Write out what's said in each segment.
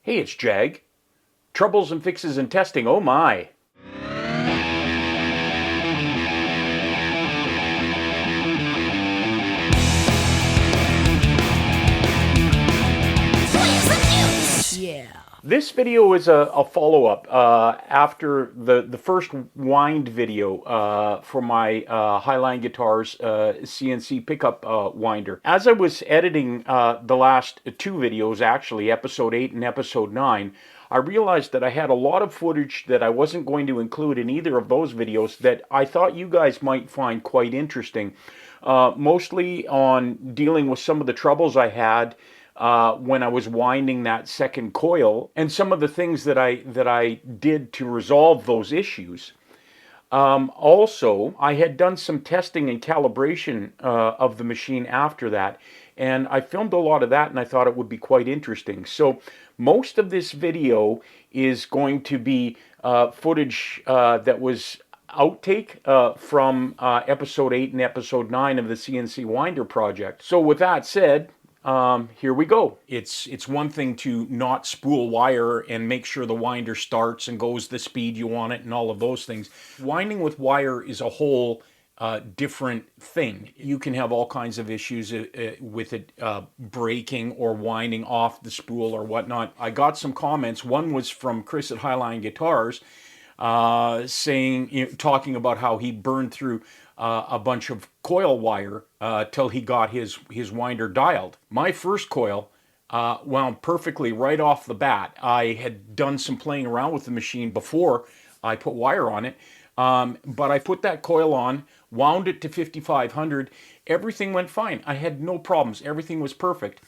Hey, it's Jag. Troubles and fixes and testing, oh my. Yeah. This video is a follow-up after the first wind video for my Highline Guitars CNC pickup winder. As I was editing the last two videos, actually, episode 8 and episode 9, I realized that I had a lot of footage that I wasn't going to include in either of those videos that I thought you guys might find quite interesting. Mostly on dealing with some of the troubles I had when I was winding that second coil, and some of the things that I did to resolve those issues. Also, I had done some testing and calibration of the machine after that, and I filmed a lot of that, and I thought it would be quite interesting. So most of this video is going to be footage that was outtake from episode 8 and episode 9 of the CNC Winder project. So with that said, here we go. It's one thing to not spool wire and make sure the winder starts and goes the speed you want it and all of those things. Winding with wire is a whole different thing. You can have all kinds of issues with it breaking or winding off the spool or whatnot. I got some comments. One was from Chris at Highline Guitars, saying, talking about how he burned through a bunch of coil wire till he got his winder dialed. My first coil wound perfectly right off the bat. I had done some playing around with the machine before I put wire on it, but I put that coil on, wound it to 5500. Everything went fine. I had no problems. Everything was perfect.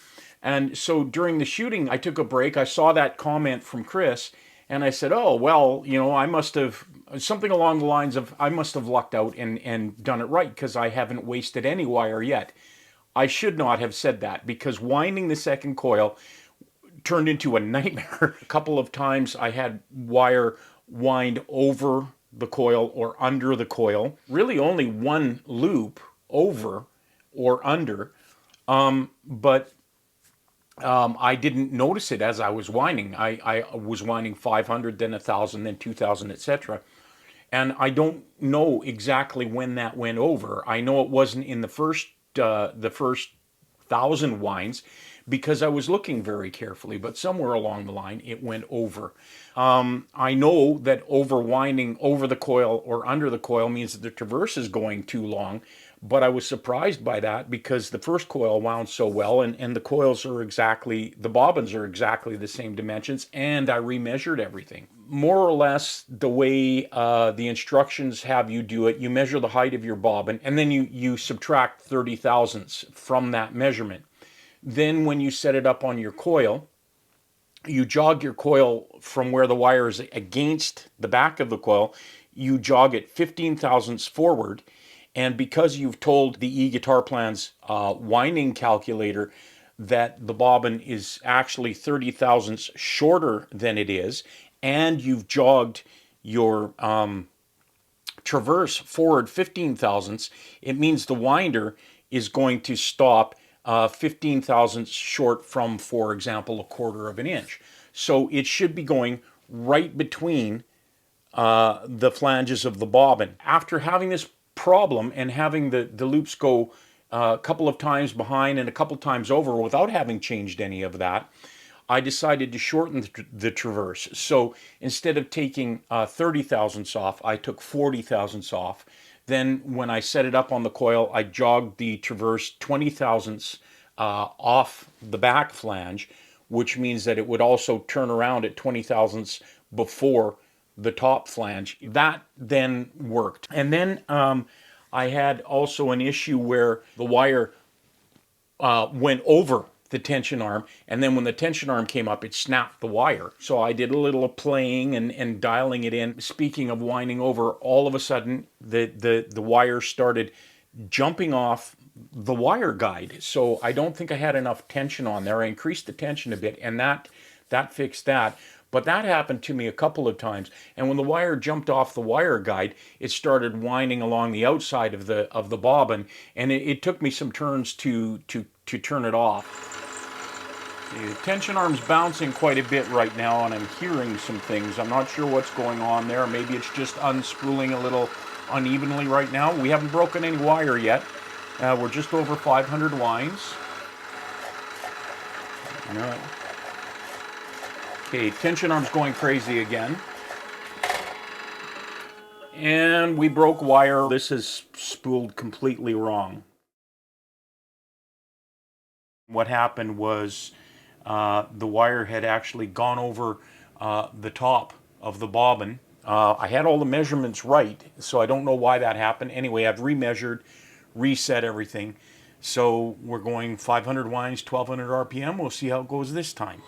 And so during the shooting, I took a break. I saw that comment from Chris, and I said, oh, well, I must have, something along the lines of, I must have lucked out and done it right because I haven't wasted any wire yet. I should not have said that because winding the second coil turned into a nightmare. A couple of times I had wire wind over the coil or under the coil. Really only one loop over or under, but I didn't notice it as I was winding. I was winding 500, then 1,000, then 2,000, etc. And I don't know exactly when that went over. I know it wasn't in the first 1,000 winds because I was looking very carefully, but somewhere along the line it went over. I know that overwinding over the coil or under the coil means that the traverse is going too long, but I was surprised by that because the first coil wound so well, and the coils are exactly, the bobbins are exactly the same dimensions, and I remeasured everything. More or less the way the instructions have you do it, you measure the height of your bobbin, and then you subtract 30 thousandths from that measurement. Then when you set it up on your coil, you jog your coil from where the wire is against the back of the coil, you jog it 15 thousandths forward, and because you've told the e-Guitar Plan's winding calculator that the bobbin is actually 30 thousandths shorter than it is, and you've jogged your traverse forward 15 thousandths, it means the winder is going to stop 15 thousandths short from, for example, 1/4 of an inch. So it should be going right between the flanges of the bobbin. After having this problem and having the loops go a couple of times behind and a couple times over without having changed any of that, I decided to shorten the traverse. So instead of taking 30 thousandths off, I took 40 thousandths off. Then when I set it up on the coil, I jogged the traverse 20 thousandths off the back flange, which means that it would also turn around at 20 thousandths before the top flange. That then worked. And then I had also an issue where the wire went over the tension arm, and then when the tension arm came up, it snapped the wire. So I did a little playing and dialing it in. Speaking of winding over, all of a sudden the wire started jumping off the wire guide. So I don't think I had enough tension on there. I increased the tension a bit, and that fixed that. But that happened to me a couple of times, and when the wire jumped off the wire guide, it started winding along the outside of the bobbin, and it took me some turns to turn it off. The tension arm's bouncing quite a bit right now, and I'm hearing some things. I'm not sure what's going on there. Maybe it's just unspooling a little unevenly right now. We haven't broken any wire yet. We're just over 500 winds. Okay, tension arm's going crazy again. And we broke wire. This is spooled completely wrong. What happened was the wire had actually gone over the top of the bobbin. I had all the measurements right, so I don't know why that happened. Anyway, I've remeasured, reset everything. So we're going 500 winds, 1200 RPM. We'll see how it goes this time.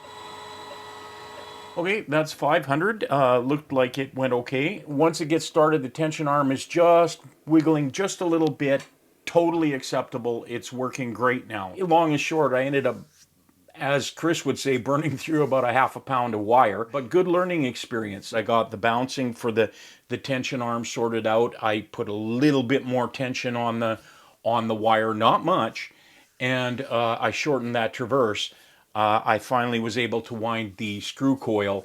Okay, that's 500. Looked like it went okay. Once it gets started, the tension arm is just wiggling just a little bit. Totally acceptable. It's working great now. Long and short, I ended up, as Chris would say, burning through about a half a pound of wire. But good learning experience. I got the bouncing for the tension arm sorted out. I put a little bit more tension on the wire, not much, and I shortened that traverse. I finally was able to wind the screw coil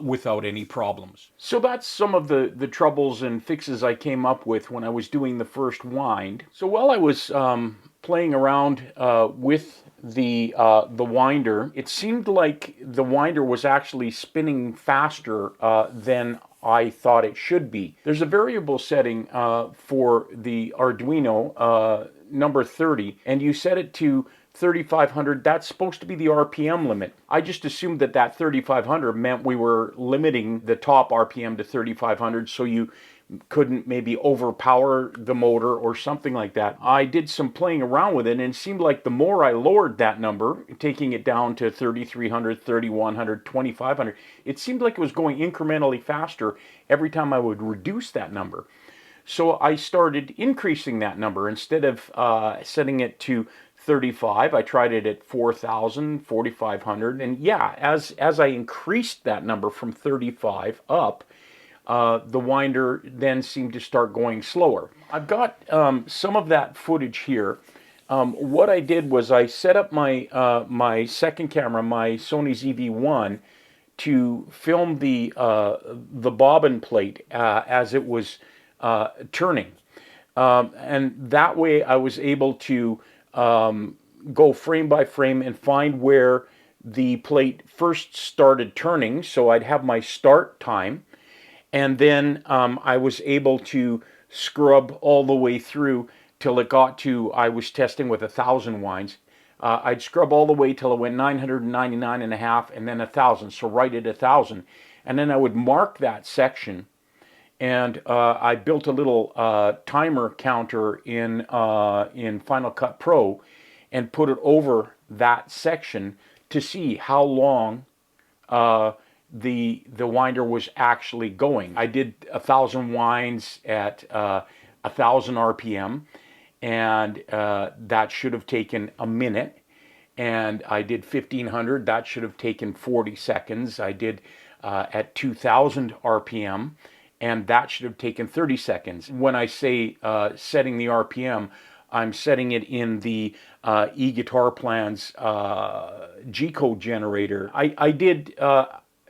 without any problems. So that's some of the troubles and fixes I came up with when I was doing the first wind. So while I was playing around with the winder, it seemed like the winder was actually spinning faster than I thought it should be. There's a variable setting for the Arduino, number 30, and you set it to 3,500. That's supposed to be the RPM limit. I just assumed that 3,500 meant we were limiting the top RPM to 3,500, so you couldn't maybe overpower the motor or something like that. I did some playing around with it, and it seemed like the more I lowered that number, taking it down to 3,300, 3,100, 2,500, it seemed like it was going incrementally faster every time I would reduce that number. So I started increasing that number. Instead of setting it to 35, I tried it at 4,000, 4,500, and yeah, as I increased that number from 35 up, the winder then seemed to start going slower. I've got some of that footage here. What I did was I set up my my second camera, my Sony ZV-1, to film the bobbin plate as it was turning, and that way I was able to go frame by frame and find where the plate first started turning, so I'd have my start time, and then I was able to scrub all the way through till it got to, I was testing with 1,000 winds. I'd scrub all the way till it went 999 and a half, and then 1,000, so right at 1,000. And then I would mark that section, and I built a little timer counter in Final Cut Pro and put it over that section to see how long the winder was actually going. I did 1,000 winds at 1,000 RPM, and that should have taken a minute. And I did 1,500, that should have taken 40 seconds. I did at 2,000 RPM, and that should have taken 30 seconds. When I say setting the RPM, I'm setting it in the eGuitarPlan's G-code generator. I did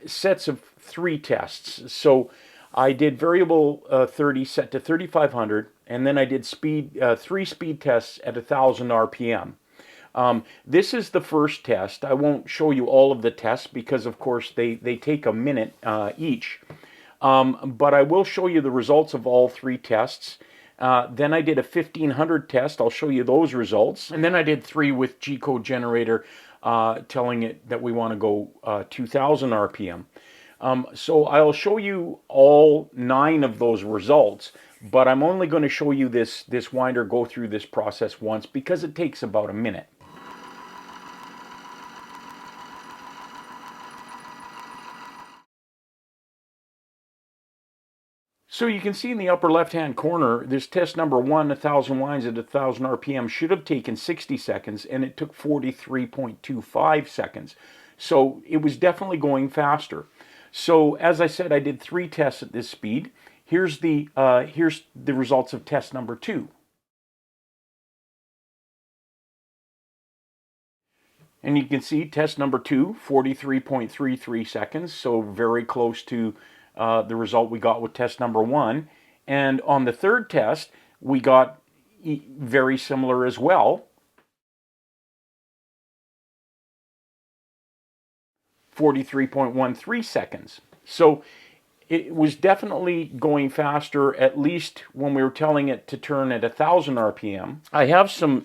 sets of 3 tests. So I did variable 30 set to 3,500, and then I did 3 speed tests at 1,000 RPM. This is the first test. I won't show you all of the tests because, of course, they take a minute each. But I will show you the results of all 3 tests. Then I did a 1,500 test. I'll show you those results. And then I did 3 with G-code generator, telling it that we want to go 2,000 RPM. So I'll show you all 9 of those results, but I'm only going to show you this winder go through this process once because it takes about a minute. So you can see in the upper left-hand corner, this test number 1, 1,000 winds at 1,000 RPM, should have taken 60 seconds, and it took 43.25 seconds. So it was definitely going faster. So as I said, I did 3 tests at this speed. Here's the results of test number 2. And you can see test number 2, 43.33 seconds, so very close to the result we got with test number 1. And on the third test, we got very similar as well. 43.13 seconds. So it was definitely going faster, at least when we were telling it to turn at 1,000 RPM. I have some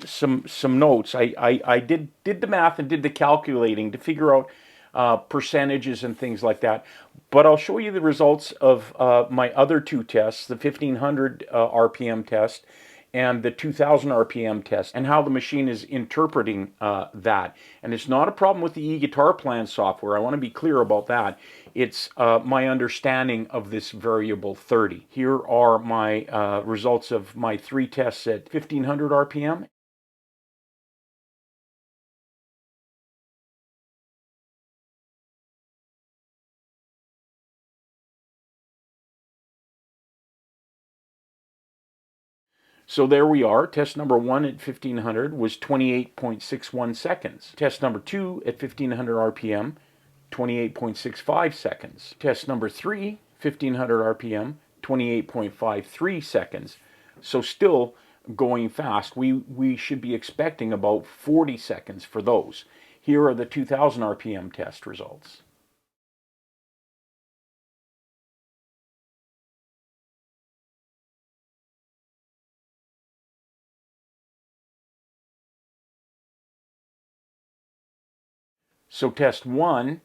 notes. I did the math and did the calculating to figure out percentages and things like that. But I'll show you the results of my other two tests, the 1,500 RPM test and the 2,000 RPM test, and how the machine is interpreting that. And it's not a problem with the e-guitar plan software. I want to be clear about that. It's my understanding of this variable 30. Here are my results of my 3 tests at 1,500 RPM. So there we are. Test number 1 at 1,500 was 28.61 seconds. Test number 2 at 1,500 RPM, 28.65 seconds. Test number 3, 1,500 RPM, 28.53 seconds. So still going fast. We should be expecting about 40 seconds for those. Here are the 2,000 RPM test results. So test 1,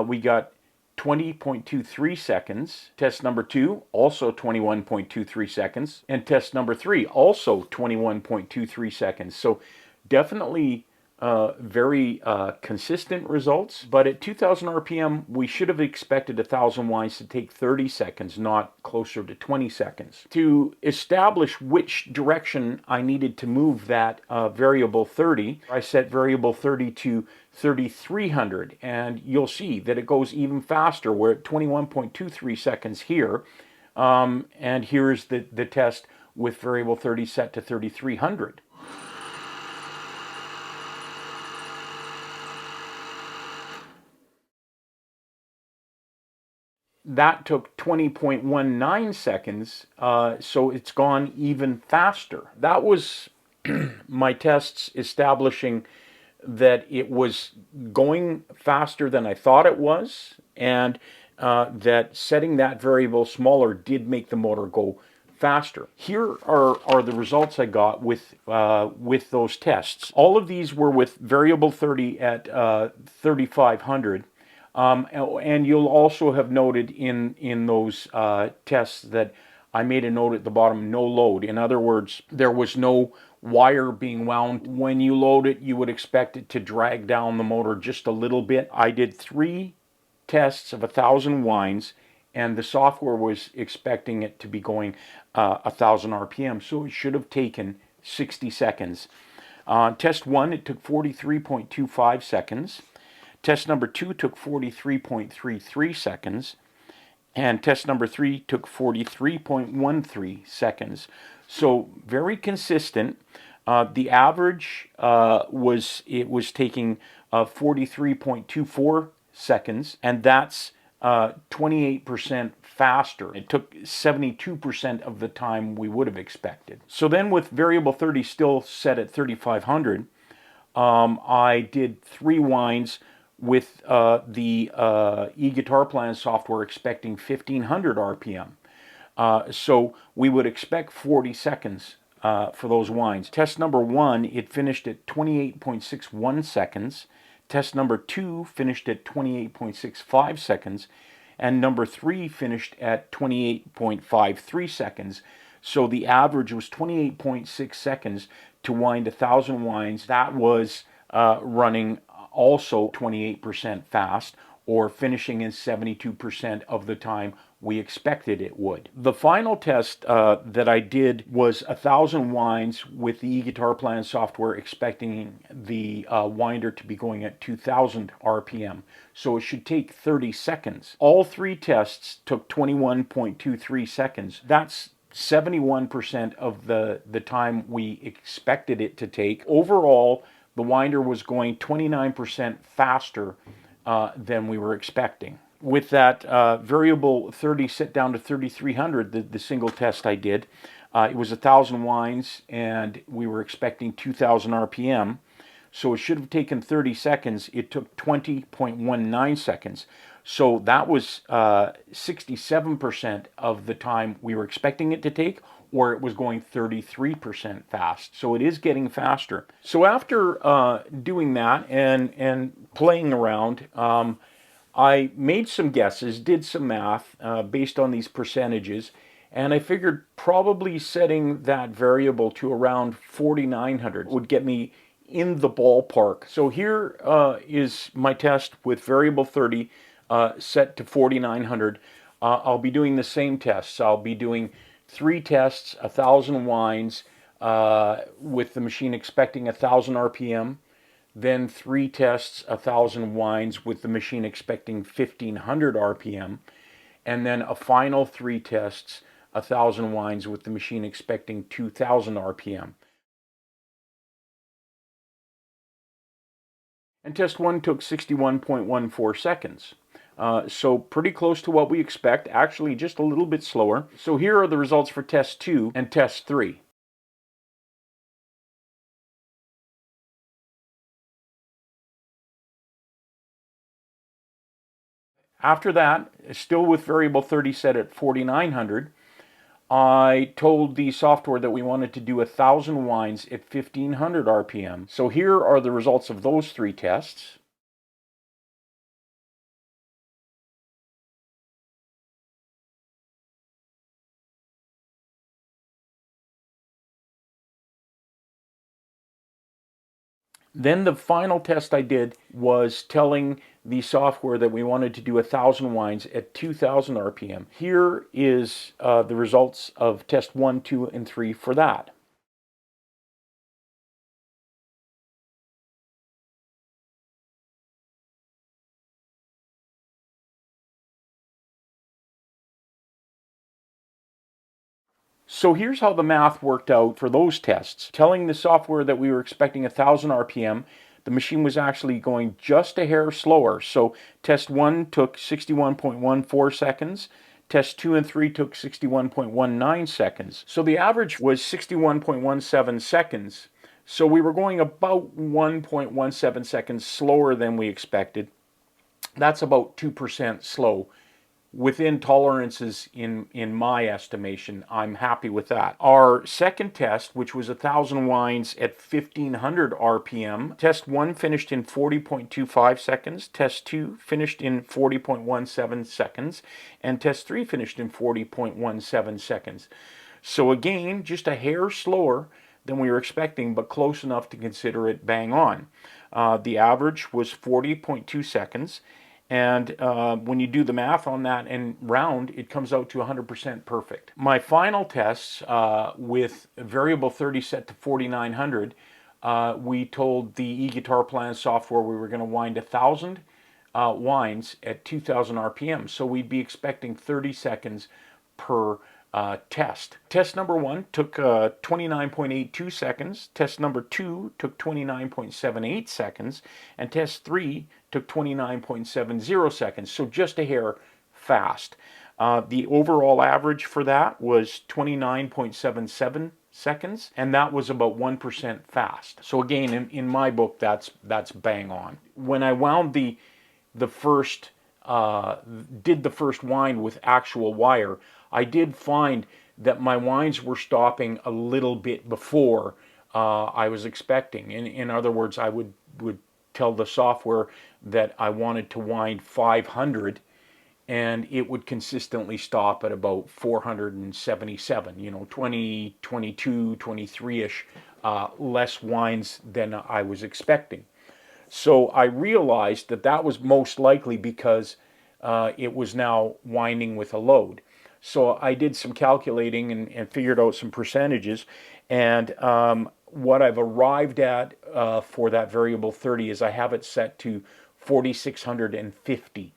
we got 20.23 seconds. Test number 2, also 21.23 seconds. And test number 3, also 21.23 seconds. So definitely very consistent results. But at 2,000 RPM, we should have expected 1,000 winds to take 30 seconds, not closer to 20 seconds. To establish which direction I needed to move that variable 30, I set variable 30 to 3,300, and you'll see that it goes even faster. We're at 21.23 seconds here, and here's the test with variable 30 set to 3,300. That took 20.19 seconds, so it's gone even faster. That was my tests establishing that it was going faster than I thought it was, and that setting that variable smaller did make the motor go faster. Here are the results I got with those tests. All of these were with variable 30 at 3,500. And you'll also have noted in those tests that I made a note at the bottom, no load. In other words, there was no wire being wound. When you load it, you would expect it to drag down the motor just a little bit. I did 3 tests of 1,000 winds, and the software was expecting it to be going 1,000 RPM, so it should have taken 60 seconds. Test 1, it took 43.25 seconds. Test number 2 took 43.33 seconds, and test number 3 took 43.13 seconds. So very consistent. The average was taking 43.24 seconds, and that's 28% faster. It took 72% of the time we would have expected. So then with variable 30 still set at 3,500, I did 3 winds with the e-guitar plan software expecting 1,500 RPM. So we would expect 40 seconds for those winds. Test number 1, it finished at 28.61 seconds. Test number 2 finished at 28.65 seconds. And number 3 finished at 28.53 seconds. So the average was 28.6 seconds to wind 1,000 winds. That was running also 28% fast, or finishing in 72% of the time we expected it would. The final test that I did was 1,000 winds with the e-guitar plan software, expecting the winder to be going at 2,000 RPM. So it should take 30 seconds. All 3 tests took 21.23 seconds. That's 71% of the time we expected it to take. Overall, the winder was going 29% faster than we were expecting. With that variable 30 set down to 3300, the single test I did, it was 1,000 winds and we were expecting 2,000 RPM. So it should have taken 30 seconds. It took 20.19 seconds. So that was 67% of the time we were expecting it to take, or it was going 33% fast. So it is getting faster. So after doing that and playing around, I made some guesses, did some math based on these percentages, and I figured probably setting that variable to around 4,900 would get me in the ballpark. So here is my test with variable 30 set to 4,900. I'll be doing the same tests. I'll be doing 3 tests, 1,000 winds, with the machine expecting 1,000 RPM. Then 3 tests, 1,000 winds with the machine expecting 1,500 RPM. And then a final 3 tests, 1,000 winds with the machine expecting 2,000 RPM. And test 1 took 61.14 seconds. So pretty close to what we expect, actually just a little bit slower. So here are the results for test 2 and test 3. After that, still with variable 30 set at 4,900, I told the software that we wanted to do 1,000 winds at 1,500 RPM. So here are the results of those 3 tests. Then the final test I did was telling the software that we wanted to do 1,000 winds at 2,000 RPM. Here is the results of test 1, 2, and 3 for that. So here's how the math worked out for those tests. Telling the software that we were expecting 1,000 RPM, the machine was actually going just a hair slower. So test 1 took 61.14 seconds. Test 2 and 3 took 61.19 seconds. So the average was 61.17 seconds. So we were going about 1.17 seconds slower than we expected. That's about 2% slow. Within tolerances in my estimation. I'm happy with that. Our second test, which was 1,000 winds at 1,500 RPM, test 1 finished in 40.25 seconds, test 2 finished in 40.17 seconds, and test 3 finished in 40.17 seconds. So again, just a hair slower than we were expecting, but close enough to consider it bang on. The average was 40.2 seconds. And when you do the math on that and round, it comes out to 100% perfect. My final tests with variable 30 set to 4,900, we told the eGuitar Plan software we were going to wind 1,000 winds at 2,000 RPM. So we'd be expecting 30 seconds per test. Test number 1 took 29.82 seconds. Test number 2 took 29.78 seconds. And test 3 took 29.70 seconds. So just a hair fast. The overall average for that was 29.77 seconds, and that was about 1% fast. So again, in my book, that's bang on. When I wound the first did the first wind with actual wire, I did find that my winds were stopping a little bit before I was expecting. In other words, I would tell the software that I wanted to wind 500, and it would consistently stop at about 477, 20, 22, 23-ish less winds than I was expecting. So I realized that that was most likely because it was now winding with a load. So I did some calculating and figured out some percentages. And what I've arrived at for that variable 30 is I have it set to 4,650.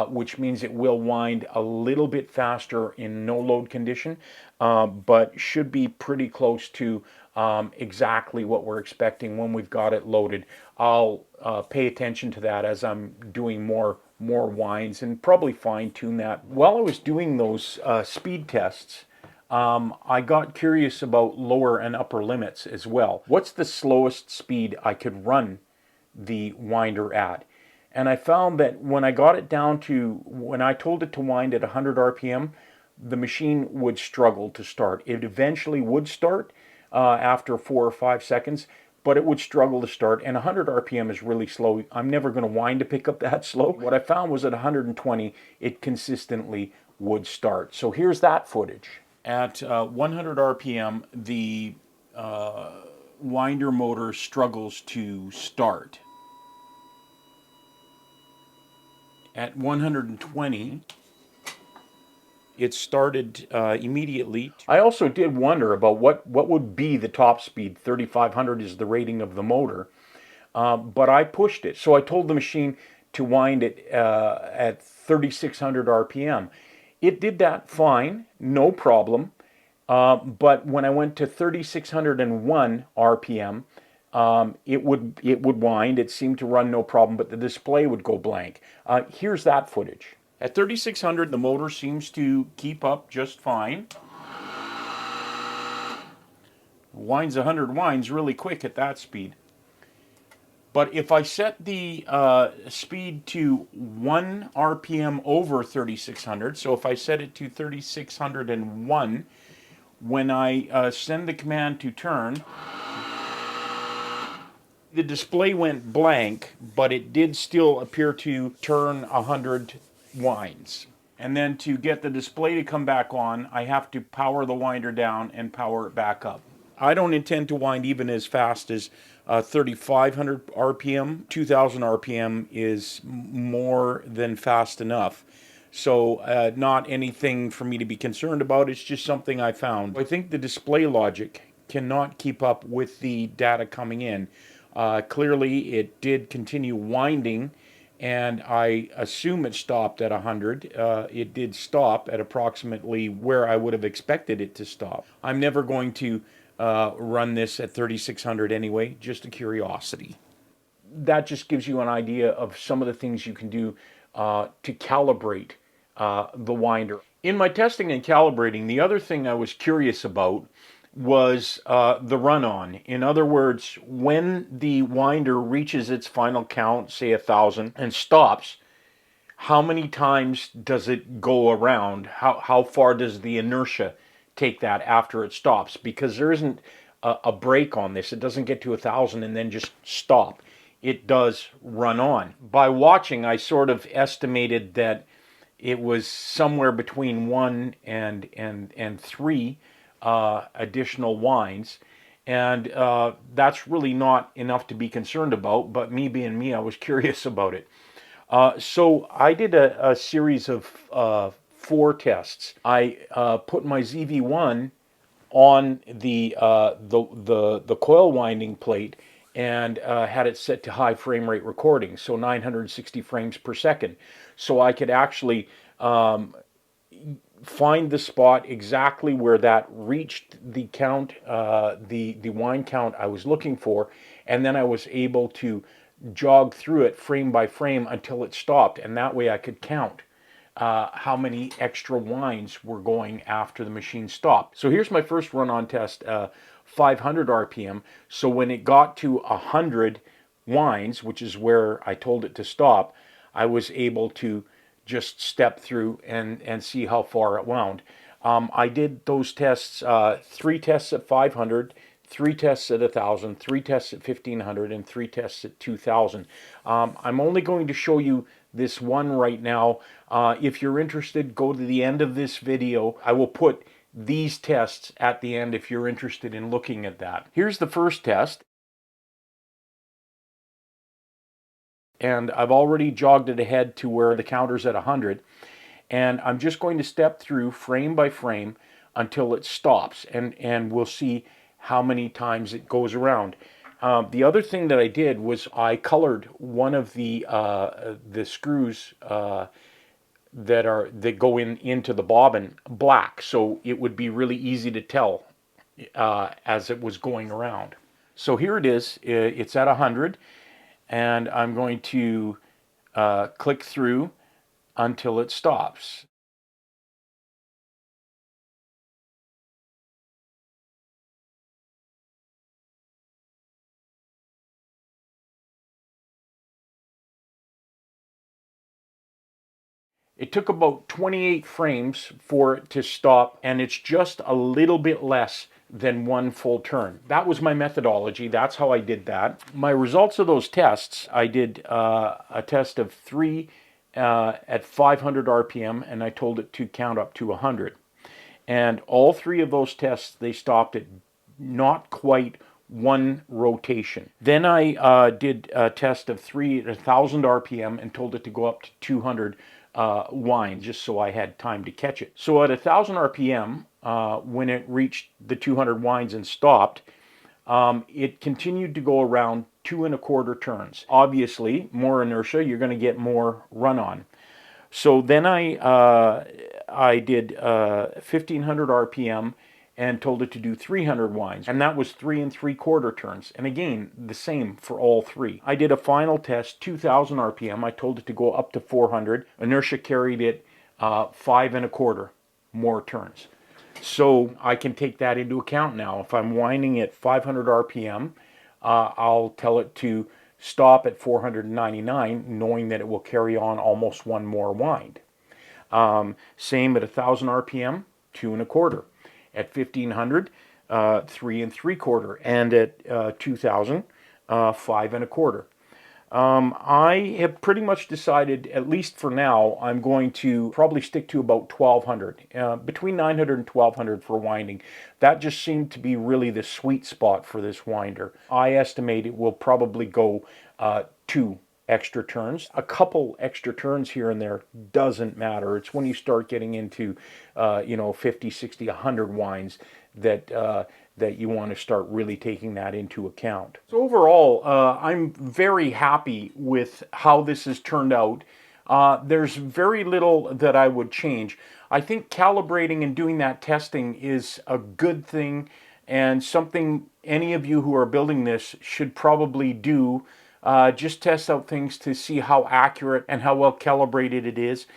which means it will wind a little bit faster in no load condition, but should be pretty close to exactly what we're expecting when we've got it loaded. I'll pay attention to that as I'm doing more winds and probably fine tune that. While I was doing those speed tests, I got curious about lower and upper limits as well. What's the slowest speed I could run the winder at? And I found that when I got it down to, when I told it to wind at 100 RPM, the machine would struggle to start. It eventually would start after 4 or 5 seconds, but it would struggle to start. And 100 RPM is really slow. I'm never going to wind a pickup that slow. What I found was at 120, it consistently would start. So here's that footage. At 100 RPM, the winder motor struggles to start. At 120, it started immediately. I also did wonder about what would be the top speed. 3,500 is the rating of the motor, but I pushed it. So I told the machine to wind it at 3,600 RPM. It did that fine, no problem. But when I went to 3,601 RPM, it would wind. It seemed to run no problem, but the display would go blank. Here's that footage. At 3,600, the motor seems to keep up just fine. Winds 100 winds really quick at that speed. But if I set the speed to 1 RPM over 3,600, so if I set it to 3,601, when I send the command to turn, the display went blank, but it did still appear to turn 100 winds. And then to get the display to come back on, I have to power the winder down and power it back up. I don't intend to wind even as fast as 3,500 RPM. 2,000 RPM is more than fast enough. So not anything for me to be concerned about. It's just something I found. I think the display logic cannot keep up with the data coming in. Clearly, it did continue winding, and I assume it stopped at 100. It did stop at approximately where I would have expected it to stop. I'm never going to run this at 3,600 anyway, just a curiosity. That just gives you an idea of some of the things you can do to calibrate the winder. In my testing and calibrating, the other thing I was curious about was the run-on. In other words, when the winder reaches its final count, say 1,000, and stops, how many times does it go around? How far does the inertia take that after it stops? Because there isn't a break on this. It doesn't get to 1,000 and then just stop. It does run on. By watching, I sort of estimated that it was somewhere between 1 and 3 additional winds, and that's really not enough to be concerned about, but me being me, I was curious about it. So I did a series of 4 tests. I put my ZV1 on the coil winding plate and had it set to high frame rate recording, so 960 frames per second. So I could actually find the spot exactly where that reached the count, the wind count I was looking for, and then I was able to jog through it frame by frame until it stopped, and that way I could count how many extra winds were going after the machine stopped. So here's my first run-on test, 500 RPM. So when it got to 100 winds, which is where I told it to stop, I was able to just step through and see how far it wound. I did those tests, 3 tests at 500, 3 tests at 1,000, 3 tests at 1,500, and 3 tests at 2,000. I'm only going to show you this one right now. If you're interested, go to the end of this video. I will put these tests at the end if you're interested in looking at that. Here's the first test. And I've already jogged it ahead to where the counter's at 100. And I'm just going to step through frame by frame until it stops. And we'll see how many times it goes around. The other thing that I did was I colored one of the screws that go into the bobbin black, so it would be really easy to tell as it was going around. So here it is. It's at 100, and I'm going to click through until it stops. It took about 28 frames for it to stop, and it's just a little bit less than one full turn. That was my methodology. That's how I did that. My results of those tests, I did a test of 3 at 500 RPM, and I told it to count up to 100. And all 3 of those tests, they stopped at not quite one rotation. Then I did a test of 3 at 1000 RPM and told it to go up to 200 winds, just so I had time to catch it. So at 1000 RPM, when it reached the 200 winds and stopped, it continued to go around 2 1/4 turns. Obviously, more inertia, you're going to get more run on. So then I did 1500 RPM and told it to do 300 winds, and that was 3 3/4 turns. And again, the same for all 3. I did a final test, 2000 RPM. I told it to go up to 400. Inertia carried it 5 1/4 more turns. So I can take that into account now. If I'm winding at 500 RPM, I'll tell it to stop at 499, knowing that it will carry on almost one more wind. Same at 1000 RPM, 2 1/4. At 1500, 3 3/4. And at 2000, 5 1/4. I have pretty much decided, at least for now, I'm going to probably stick to about 1200, between 900 and 1200 for winding. That just seemed to be really the sweet spot for this winder. I estimate it will probably go 2 extra turns. A couple extra turns here and there doesn't matter. It's when you start getting into 50, 60, 100 winds that you want to start really taking that into account. So overall, I'm very happy with how this has turned out. There's very little that I would change. I think calibrating and doing that testing is a good thing, and something any of you who are building this should probably do. Just test out things to see how accurate and how well calibrated it is,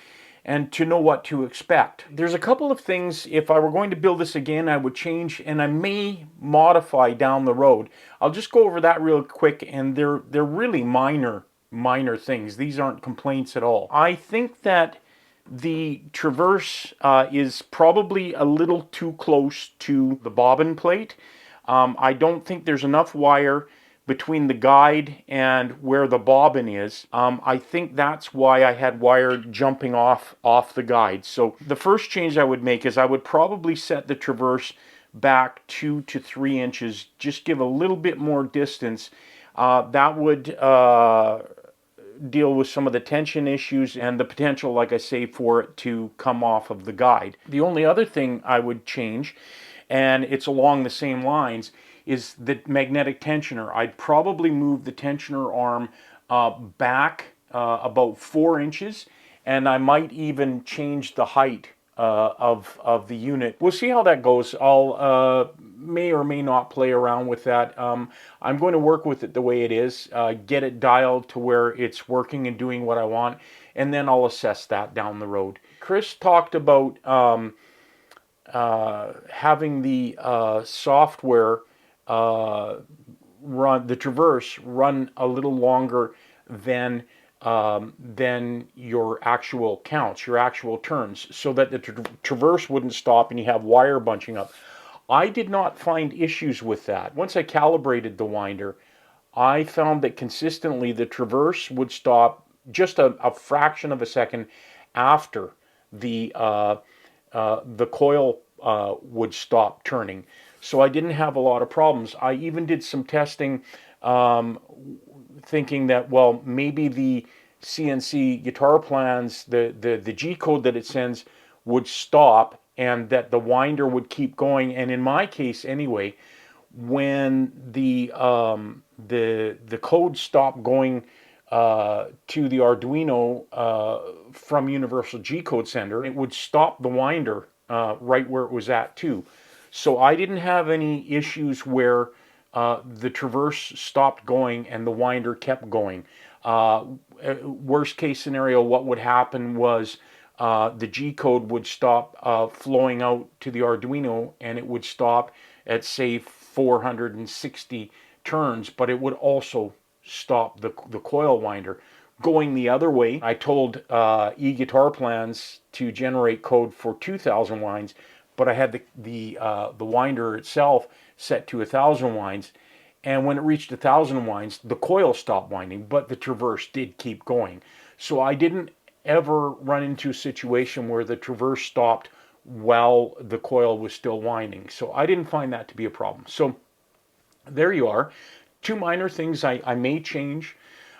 and to know what to expect. There's a couple of things, if I were going to build this again, I would change, and I may modify down the road. I'll just go over that real quick, and they're really minor things. These aren't complaints at all. I think that the traverse is probably a little too close to the bobbin plate. I don't think there's enough wire between the guide and where the bobbin is. I think that's why I had wire jumping off the guide. So the first change I would make is I would probably set the traverse back 2 to 3 inches, just give a little bit more distance. That would deal with some of the tension issues and the potential, like I say, for it to come off of the guide. The only other thing I would change, and it's along the same lines, is the magnetic tensioner. I'd probably move the tensioner arm back about 4 inches, and I might even change the height of the unit. We'll see how that goes. I'll may or may not play around with that. I'm going to work with it the way it is, get it dialed to where it's working and doing what I want, and then I'll assess that down the road. Chris talked about having the software run the traverse run a little longer than your actual counts, your actual turns, so that the traverse wouldn't stop and you have wire bunching up. I did not find issues with that. Once I calibrated the winder, I found that consistently the traverse would stop just a fraction of a second after the coil would stop turning. So I didn't have a lot of problems. I even did some testing thinking that, well, maybe the CNC guitar plans, the G code that it sends would stop and that the winder would keep going. And in my case anyway, when the code stopped going to the Arduino from Universal G-Code Center. It would stop the winder right where it was at too. So I didn't have any issues where the traverse stopped going and the winder kept going. Worst case scenario, what would happen was the G-code would stop flowing out to the Arduino, and it would stop at, say, 460 turns, but it would also stop the coil winder. Going the other way, I told eGuitar Plans to generate code for 2,000 winds, but I had the winder itself set to 1,000 winds. And when it reached 1,000 winds, the coil stopped winding, but the traverse did keep going. So I didn't ever run into a situation where the traverse stopped while the coil was still winding. So I didn't find that to be a problem. So there you are. Two minor things I may change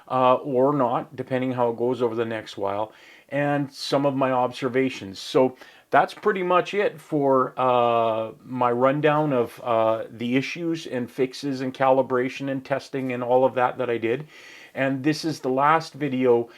or not, depending how it goes over the next while, and some of my observations. So that's pretty much it for my rundown of the issues and fixes and calibration and testing and all of that I did. And this is the last video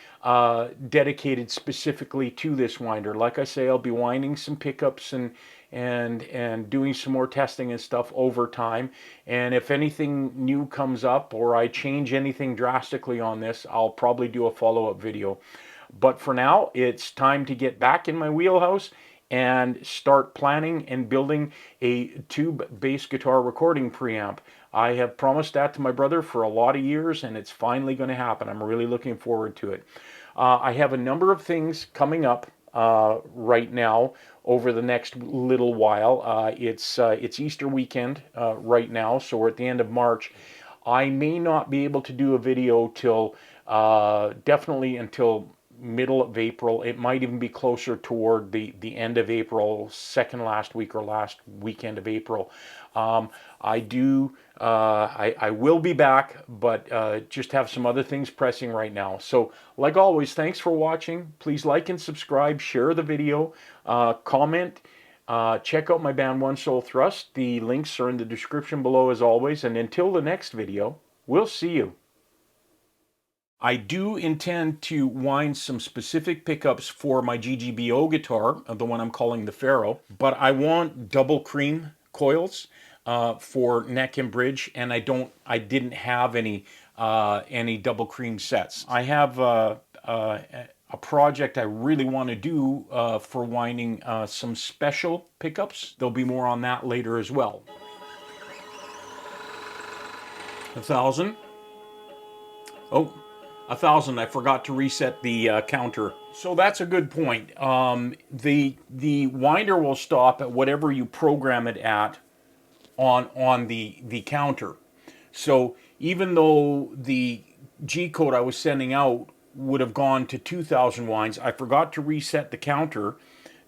dedicated specifically to this winder. Like I say, I'll be winding some pickups and doing some more testing and stuff over time. And if anything new comes up or I change anything drastically on this, I'll probably do a follow-up video. But for now, it's time to get back in my wheelhouse and start planning and building a tube bass guitar recording preamp. I have promised that to my brother for a lot of years, and it's finally going to happen. I'm really looking forward to it. I have a number of things coming up right now over the next little while. It's Easter weekend right now, so we're at the end of March. I may not be able to do a video till definitely until middle of April. It might even be closer toward the end of April, second last week or last weekend of April. I will be back, but just have some other things pressing right now. So like always, thanks for watching. Please like and subscribe, share the video, comment, check out my band One Soul Thrust. The links are in the description below as always. And until the next video, we'll see you. I do intend to wind some specific pickups for my GGBO guitar, the one I'm calling the Pharaoh, but I want double cream coils for neck and bridge, and I didn't have any double cream sets. I have a project I really want to do for winding some special pickups. There'll be more on that later as well. 1,000. Oh. 1,000. I forgot to reset the counter. So that's a good point. The winder will stop at whatever you program it at on the counter. So even though the G code I was sending out would have gone to 2,000 winds, I forgot to reset the counter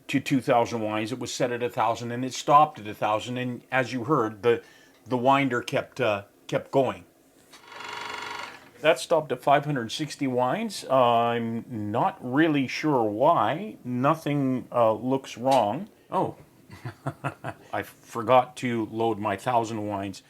to 2,000 winds. It was set at 1,000 and it stopped at 1,000. And as you heard, the winder kept going. That stopped at 560 winds. I'm not really sure why. Nothing looks wrong. Oh, I forgot to load my 1,000 winds.